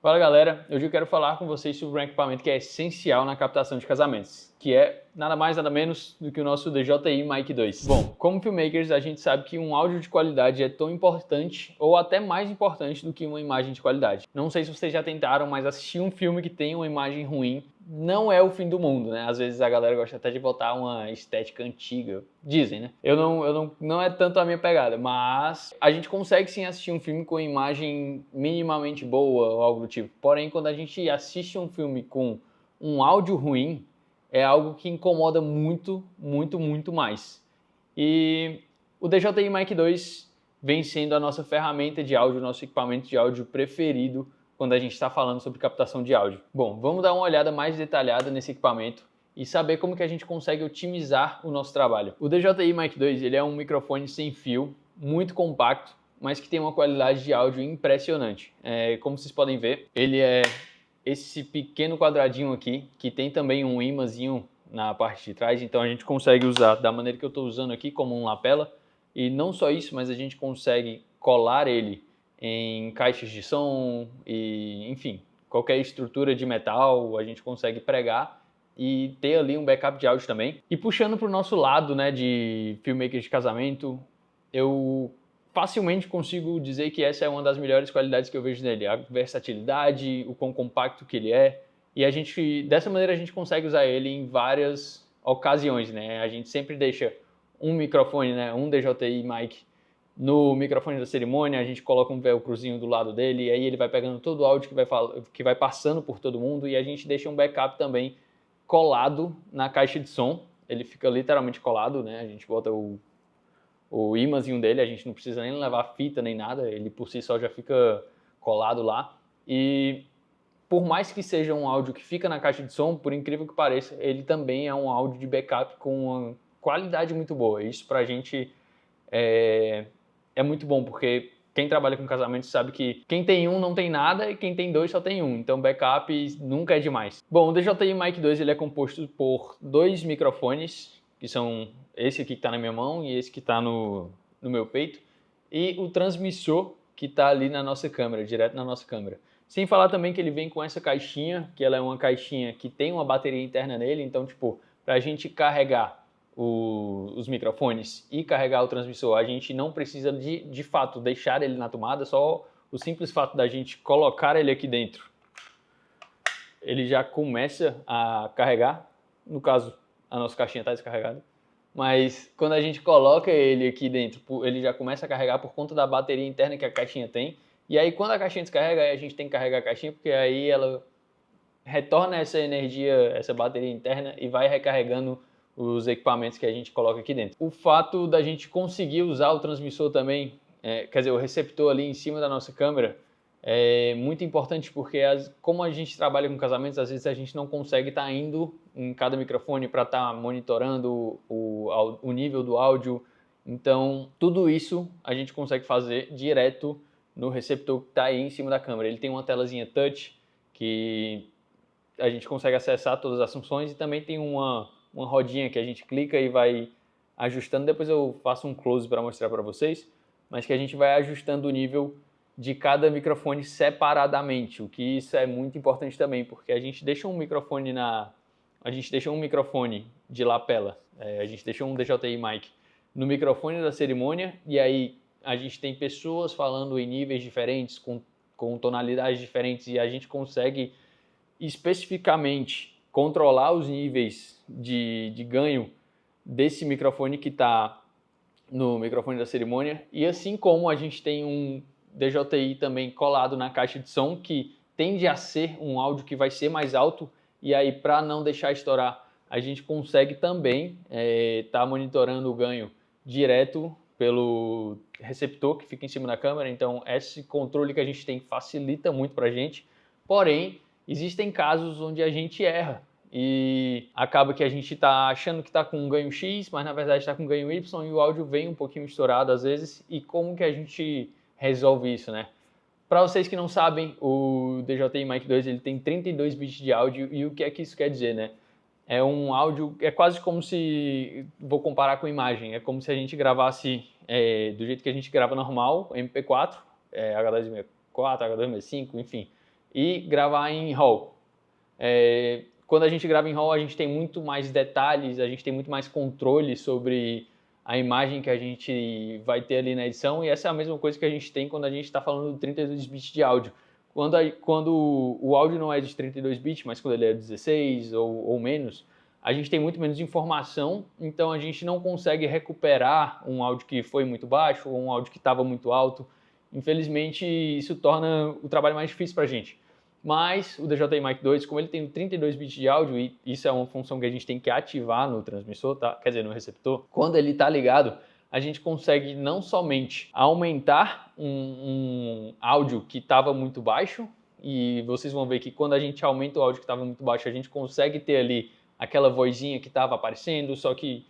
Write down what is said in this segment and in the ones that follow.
Fala galera, hoje eu quero falar com vocês sobre um equipamento que é essencial na captação de casamentos, que é nada mais nada menos do que o nosso DJI Mic 2. Bom, como filmmakers a gente sabe que um áudio de qualidade é tão importante ou até mais importante do que uma imagem de qualidade. Não sei se vocês já tentaram, mas assistir um filme que tem uma imagem ruim não é o fim do mundo, né? Às vezes a galera gosta até de botar uma estética antiga, dizem, né? Não é tanto a minha pegada, mas a gente consegue sim assistir um filme com imagem minimamente boa ou algo do tipo. Porém, quando a gente assiste um filme com um áudio ruim, é algo que incomoda muito, muito, muito mais. E o DJI Mic 2 vem sendo a nossa ferramenta de áudio, nosso equipamento de áudio preferido quando a gente está falando sobre captação de áudio. Bom, vamos dar uma olhada mais detalhada nesse equipamento e saber como que a gente consegue otimizar o nosso trabalho. O DJI Mic 2 ele é um microfone sem fio, muito compacto, mas que tem uma qualidade de áudio impressionante. Como vocês podem ver, ele é esse pequeno quadradinho aqui, que tem também um imãzinho na parte de trás, então a gente consegue usar da maneira que eu estou usando aqui, como um lapela, e não só isso, mas a gente consegue colar ele em caixas de som e, enfim, qualquer estrutura de metal, a gente consegue pregar e ter ali um backup de áudio também. E puxando para o nosso lado, né, de filmmaker de casamento, eu facilmente consigo dizer que essa é uma das melhores qualidades que eu vejo nele, a versatilidade, o quão compacto que ele é, e dessa maneira a gente consegue usar ele em várias ocasiões, né? A gente sempre deixa um microfone, né, um DJI Mic no microfone da cerimônia, a gente coloca um velcrozinho do lado dele, e aí ele vai pegando todo o áudio que vai passando por todo mundo, e a gente deixa um backup também colado na caixa de som, ele fica literalmente colado, né? A gente bota o imãzinho dele, a gente não precisa nem levar fita nem nada, ele por si só já fica colado lá. E por mais que seja um áudio que fica na caixa de som, por incrível que pareça, ele também é um áudio de backup com uma qualidade muito boa. Isso pra gente é muito bom, porque quem trabalha com casamento sabe que quem tem um não tem nada e quem tem dois só tem um, então backup nunca é demais. Bom, o DJI Mic 2 ele é composto por dois microfones, que são esse aqui que está na minha mão e esse que está no meu peito, e o transmissor que está ali na nossa câmera, direto na nossa câmera. Sem falar também que ele vem com essa caixinha, que ela é uma caixinha que tem uma bateria interna nele, então tipo, para a gente carregar os microfones e carregar o transmissor, a gente não precisa de fato deixar ele na tomada, só o simples fato da gente colocar ele aqui dentro, ele já começa a carregar. No caso, a nossa caixinha está descarregada, mas quando a gente coloca ele aqui dentro, ele já começa a carregar por conta da bateria interna que a caixinha tem, e aí quando a caixinha descarrega, aí a gente tem que carregar a caixinha, porque aí ela retorna essa energia, essa bateria interna e vai recarregando os equipamentos que a gente coloca aqui dentro. O fato da gente conseguir usar o transmissor também, quer dizer, o receptor ali em cima da nossa câmera, é muito importante porque como a gente trabalha com casamentos, às vezes a gente não consegue estar indo em cada microfone para estar monitorando o nível do áudio. Então, tudo isso a gente consegue fazer direto no receptor que está aí em cima da câmera. Ele tem uma telazinha touch que a gente consegue acessar todas as funções e também tem uma rodinha que a gente clica e vai ajustando. Depois eu faço um close para mostrar para vocês, mas que a gente vai ajustando o nível de cada microfone separadamente, o que isso é muito importante também, porque a gente deixa um microfone de lapela, a gente deixa um DJI Mic no microfone da cerimônia, e aí a gente tem pessoas falando em níveis diferentes, com tonalidades diferentes, e a gente consegue especificamente controlar os níveis de ganho desse microfone que está no microfone da cerimônia, e assim como a gente tem um DJI também colado na caixa de som que tende a ser um áudio que vai ser mais alto, e aí para não deixar estourar a gente consegue também tá monitorando o ganho direto pelo receptor que fica em cima da câmera, então esse controle que a gente tem facilita muito para a gente, porém existem casos onde a gente erra e acaba que a gente está achando que está com um ganho X, mas na verdade está com um ganho Y e o áudio vem um pouquinho estourado às vezes. E como que a gente resolve isso, né? Para vocês que não sabem, o DJI Mic 2 ele tem 32 bits de áudio, e o que é que isso quer dizer, né? É um áudio, é quase como se, vou comparar com imagem, é como se a gente gravasse do jeito que a gente grava normal, MP4, H264, H265, enfim, e gravar em RAW. Quando a gente grava em RAW, a gente tem muito mais detalhes, a gente tem muito mais controle sobre a imagem que a gente vai ter ali na edição, e essa é a mesma coisa que a gente tem quando a gente está falando de 32 bits de áudio. Quando o áudio não é de 32 bits, mas quando ele é 16 ou menos, a gente tem muito menos informação, então a gente não consegue recuperar um áudio que foi muito baixo ou um áudio que estava muito alto. Infelizmente, isso torna o trabalho mais difícil para a gente. Mas o DJI Mic 2, como ele tem 32 bits de áudio, e isso é uma função que a gente tem que ativar no transmissor, tá? Quer dizer, no receptor, quando ele está ligado, a gente consegue não somente aumentar um áudio que estava muito baixo, e vocês vão ver que quando a gente aumenta o áudio que estava muito baixo, a gente consegue ter ali aquela vozinha que estava aparecendo, só que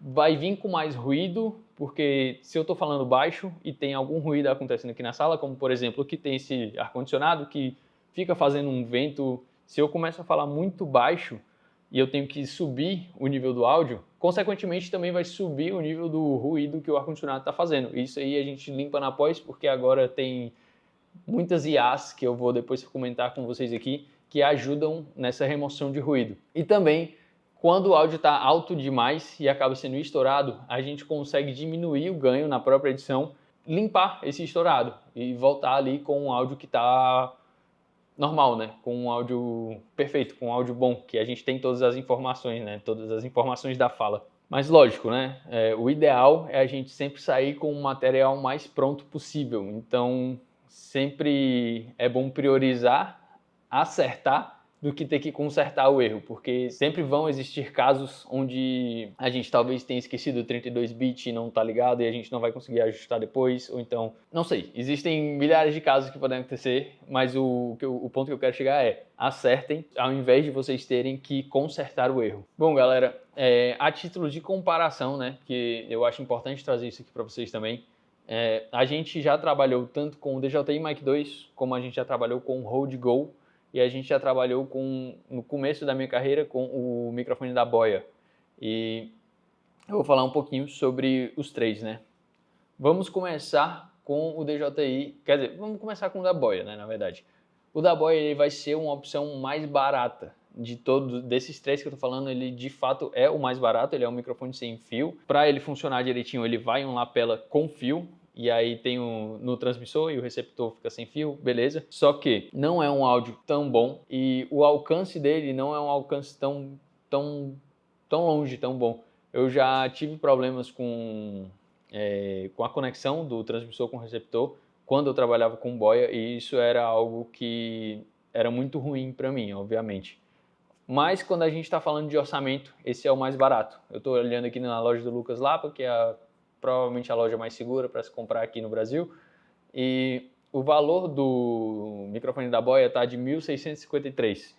vai vir com mais ruído, porque se eu estou falando baixo e tem algum ruído acontecendo aqui na sala, como por exemplo que tem esse ar-condicionado que fica fazendo um vento, se eu começo a falar muito baixo e eu tenho que subir o nível do áudio, consequentemente também vai subir o nível do ruído que o ar-condicionado está fazendo. Isso aí a gente limpa na pós, porque agora tem muitas IAs que eu vou depois comentar com vocês aqui, que ajudam nessa remoção de ruído. E também, quando o áudio está alto demais e acaba sendo estourado, a gente consegue diminuir o ganho na própria edição, limpar esse estourado e voltar ali com um áudio que está normal, né? Com um áudio perfeito, com um áudio bom, que a gente tem todas as informações, né? Todas as informações da fala. Mas lógico, né? O ideal é a gente sempre sair com o material mais pronto possível. Então, sempre é bom priorizar, acertar, do que ter que consertar o erro, porque sempre vão existir casos onde a gente talvez tenha esquecido o 32 bit e não tá ligado e a gente não vai conseguir ajustar depois, ou então, não sei, existem milhares de casos que podem acontecer, mas o ponto que eu quero chegar é, acertem ao invés de vocês terem que consertar o erro. Bom, galera, a título de comparação, né, que eu acho importante trazer isso aqui para vocês também, a gente já trabalhou tanto com o DJI Mic 2, como a gente já trabalhou com o Rode Go, e a gente já trabalhou no começo da minha carreira com o microfone da Boya. E eu vou falar um pouquinho sobre os três, né? Vamos começar com o DJI, quer dizer, vamos começar com o da Boya, né, na verdade. O da Boya ele vai ser uma opção mais barata. De todos desses três que eu tô falando, ele de fato é o mais barato, ele é um microfone sem fio. Para ele funcionar direitinho, ele vai em um lapela com fio, e aí tem no transmissor e o receptor fica sem fio, beleza. Só que não é um áudio tão bom e o alcance dele não é um alcance tão longe, tão bom. Eu já tive problemas com a conexão do transmissor com o receptor quando eu trabalhava com boia, e isso era algo que era muito ruim para mim, obviamente. Mas quando a gente está falando de orçamento, esse é o mais barato. Eu estou olhando aqui na loja do Lucas Lapa, que é provavelmente a loja mais segura para se comprar aqui no Brasil, e o valor do microfone da Boya está de R$ 1.653.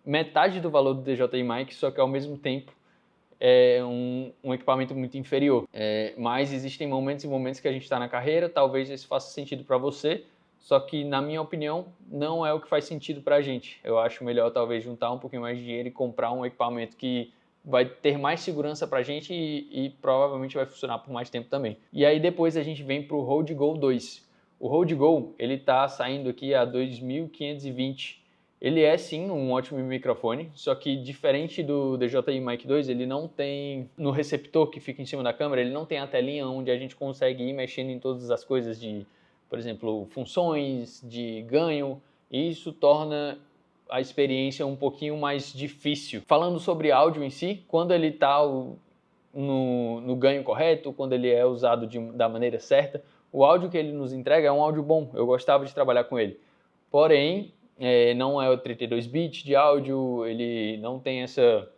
Metade do valor do DJI Mic, só que ao mesmo tempo é um equipamento muito inferior. Mas existem momentos e momentos que a gente está na carreira, talvez isso faça sentido para você, só que na minha opinião não é o que faz sentido para a gente. Eu acho melhor talvez juntar um pouquinho mais de dinheiro e comprar um equipamento que vai ter mais segurança para a gente e provavelmente vai funcionar por mais tempo também. E aí depois a gente vem para o Rode Go 2. O Rode Go ele está saindo aqui a 2.520. Ele é sim um ótimo microfone, só que diferente do DJI Mic 2, ele não tem, no receptor que fica em cima da câmera, ele não tem a telinha onde a gente consegue ir mexendo em todas as coisas de, por exemplo, funções, de ganho, e isso torna a experiência um pouquinho mais difícil. Falando sobre áudio em si, quando ele está no ganho correto, quando ele é usado da maneira certa, o áudio que ele nos entrega é um áudio bom, eu gostava de trabalhar com ele. Porém, não é o 32 bits de áudio, ele não tem essa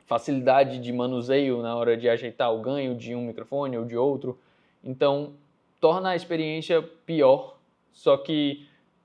facilidade de manuseio na hora de ajeitar o ganho de um microfone ou de outro, então torna a experiência pior, só que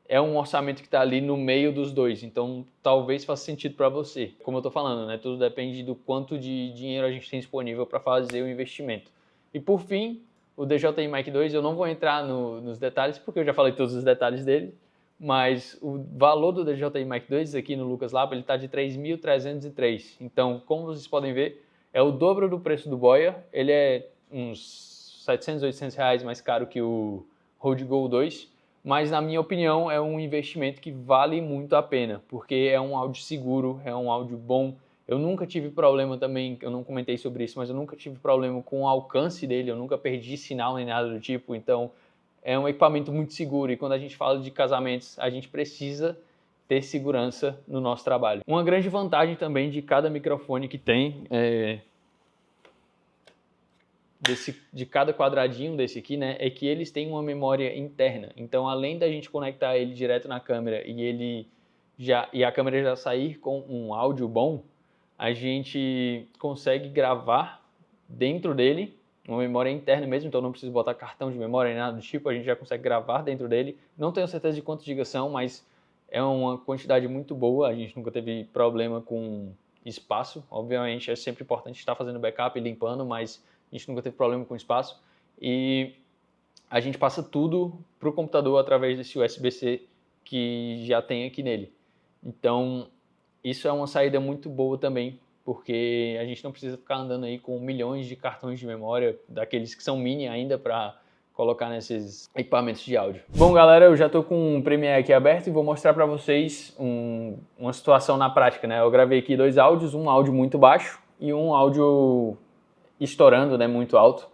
é um orçamento que está ali no meio dos dois, então talvez faça sentido para você. Como eu estou falando, né, tudo depende do quanto de dinheiro a gente tem disponível para fazer o investimento. E por fim, o DJI Mic 2, eu não vou entrar nos detalhes, porque eu já falei todos os detalhes dele, mas o valor do DJI Mic 2 aqui no Lucas Lapa, ele está de 3.303. Então, como vocês podem ver, é o dobro do preço do Boya, ele é uns 700, 800 reais mais caro que o Rode Go 2, mas na minha opinião é um investimento que vale muito a pena, porque é um áudio seguro, é um áudio bom. Eu nunca tive problema também, eu não comentei sobre isso, mas eu nunca tive problema com o alcance dele, eu nunca perdi sinal nem nada do tipo, então é um equipamento muito seguro e quando a gente fala de casamentos, a gente precisa ter segurança no nosso trabalho. Uma grande vantagem também de cada microfone que tem, de cada quadradinho desse aqui, né, é que eles têm uma memória interna. Então, além da gente conectar ele direto na câmera e a câmera já sair com um áudio bom, a gente consegue gravar dentro dele, uma memória interna mesmo, então não precisa botar cartão de memória nem nada do tipo, a gente já consegue gravar dentro dele. Não tenho certeza de quantos gigas são, mas é uma quantidade muito boa, a gente nunca teve problema com espaço. Obviamente é sempre importante estar fazendo backup e limpando, mas a gente nunca teve problema com espaço. E a gente passa tudo para o computador através desse USB-C que já tem aqui nele. Então, isso é uma saída muito boa também, porque a gente não precisa ficar andando aí com milhões de cartões de memória, daqueles que são mini ainda, para colocar nesses equipamentos de áudio. Bom, galera, eu já estou com o Premiere aqui aberto e vou mostrar para vocês uma situação na prática, né? Eu gravei aqui 2 áudios, um áudio muito baixo e um áudio estourando, né, muito alto.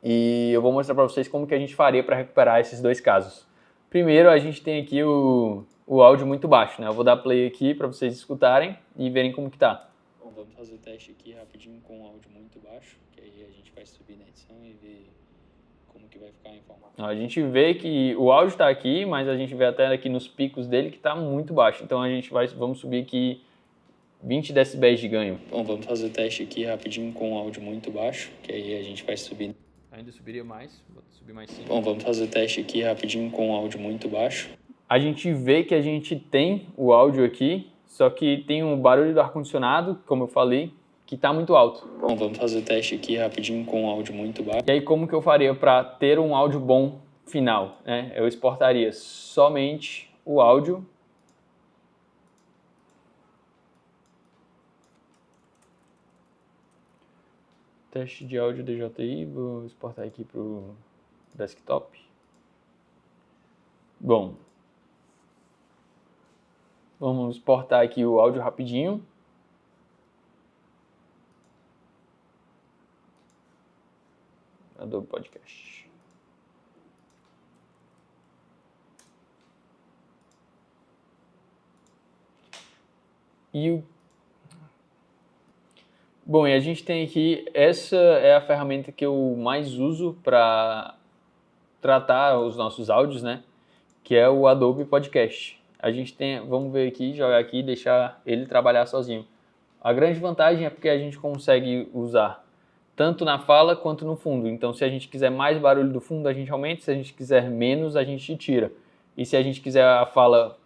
E eu vou mostrar para vocês como que a gente faria para recuperar esses 2 casos. Primeiro, a gente tem aqui o áudio muito baixo, né? Eu vou dar play aqui para vocês escutarem e verem como que tá. Bom, vamos fazer o teste aqui rapidinho com o áudio muito baixo, que aí a gente vai subir na edição e ver como que vai ficar a informação. A gente vê que o áudio está aqui, mas a gente vê até aqui nos picos dele que está muito baixo. Então vamos subir aqui 20 decibéis de ganho. Bom, vamos fazer o teste aqui rapidinho com o áudio muito baixo, que aí a gente vai subir. Ainda subiria mais, vou subir mais 5. Bom, vamos fazer o teste aqui rapidinho com o áudio muito baixo. A gente vê que a gente tem o áudio aqui, só que tem um barulho do ar-condicionado, como eu falei, que está muito alto. Bom, vamos fazer o teste aqui rapidinho com o áudio muito baixo. E aí como que eu faria para ter um áudio bom final, né? Eu exportaria somente o áudio. Teste de áudio DJI, vou exportar aqui para o desktop. Bom, vamos exportar aqui o áudio rapidinho. Adobe Podcast. Bom, e a gente tem aqui, essa é a ferramenta que eu mais uso para tratar os nossos áudios, né? Que é o Adobe Podcast. A gente tem, vamos ver aqui, jogar aqui e deixar ele trabalhar sozinho. A grande vantagem é porque a gente consegue usar tanto na fala quanto no fundo. Então, se a gente quiser mais barulho do fundo, a gente aumenta. Se a gente quiser menos, a gente tira. E se a gente quiser a fala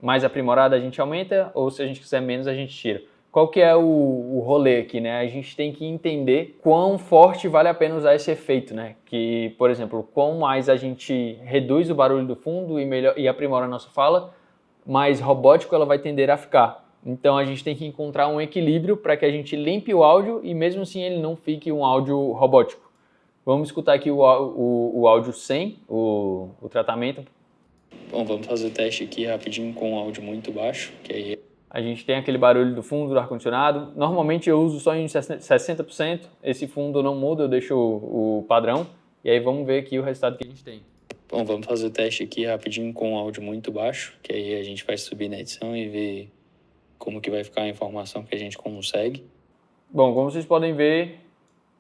mais aprimorada, a gente aumenta. Ou se a gente quiser menos, a gente tira. Qual que é o rolê aqui, né? A gente tem que entender quão forte vale a pena usar esse efeito, né? Que, por exemplo, quão mais a gente reduz o barulho do fundo e aprimora a nossa fala, mais robótico ela vai tender a ficar. Então a gente tem que encontrar um equilíbrio para que a gente limpe o áudio e mesmo assim ele não fique um áudio robótico. Vamos escutar aqui o áudio sem o tratamento. Bom, vamos fazer o teste aqui rapidinho com o áudio muito baixo, que aí a gente tem aquele barulho do fundo do ar-condicionado. Normalmente eu uso só em 60%. Esse fundo não muda, eu deixo o padrão. E aí vamos ver aqui o resultado que a gente tem. Bom, vamos fazer o teste aqui rapidinho com o áudio muito baixo, que aí a gente vai subir na edição e ver como que vai ficar a informação que a gente consegue. Bom, como vocês podem ver,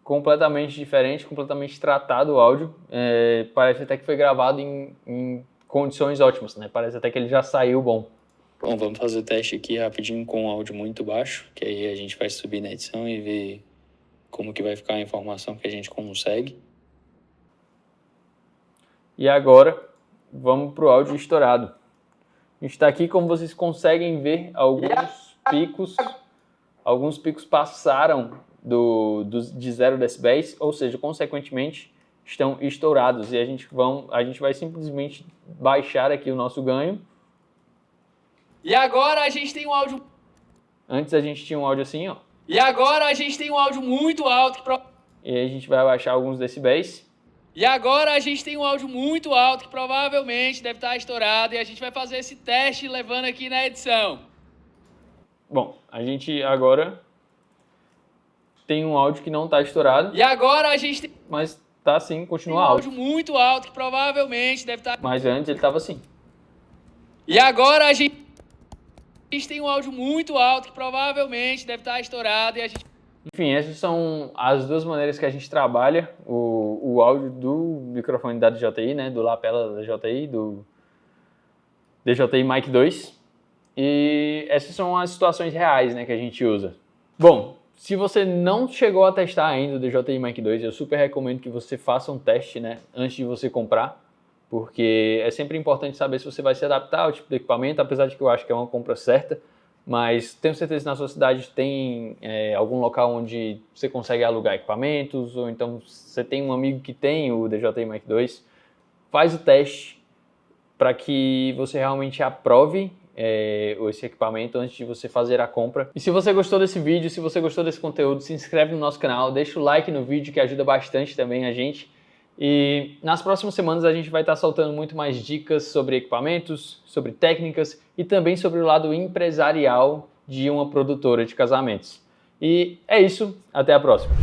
completamente diferente, completamente tratado o áudio. Parece até que foi gravado em condições ótimas, né? Parece até que ele já saiu bom. Bom, vamos fazer o teste aqui rapidinho com o áudio muito baixo, que aí a gente vai subir na edição e ver como que vai ficar a informação que a gente consegue. E agora, vamos para o áudio estourado. A gente está aqui, como vocês conseguem ver, alguns picos passaram de 0 decibéis, ou seja, consequentemente, estão estourados. E a gente vai simplesmente baixar aqui o nosso ganho. E agora a gente tem um áudio... Antes a gente tinha um áudio assim, ó. E agora a gente tem um áudio muito alto. E aí a gente vai baixar alguns decibéis. E agora a gente tem um áudio muito alto que provavelmente deve estar estourado e a gente vai fazer esse teste levando aqui na edição. Bom, a gente agora tem um áudio que não está estourado, E agora a gente tem mas tá sim, um continua alto. áudio muito alto que provavelmente deve estar... Mas antes ele estava assim. E agora a gente tem um áudio muito alto que provavelmente deve estar estourado e a gente... Enfim, essas são as duas maneiras que a gente trabalha o áudio do microfone da DJI, né, do lapela da DJI, do DJI Mic 2. E essas são as situações reais, né, que a gente usa. Bom, se você não chegou a testar ainda o DJI Mic 2, eu super recomendo que você faça um teste, né, antes de você comprar, porque é sempre importante saber se você vai se adaptar ao tipo de equipamento, apesar de que eu acho que é uma compra certa, mas tenho certeza que na sua cidade tem algum local onde você consegue alugar equipamentos, ou então você tem um amigo que tem o DJI Mic 2, faz o teste para que você realmente aprove esse equipamento antes de você fazer a compra. E se você gostou desse vídeo, se você gostou desse conteúdo, se inscreve no nosso canal, deixa o like no vídeo que ajuda bastante também a gente. E nas próximas semanas a gente vai estar soltando muito mais dicas sobre equipamentos, sobre técnicas e também sobre o lado empresarial de uma produtora de casamentos. E é isso, até a próxima!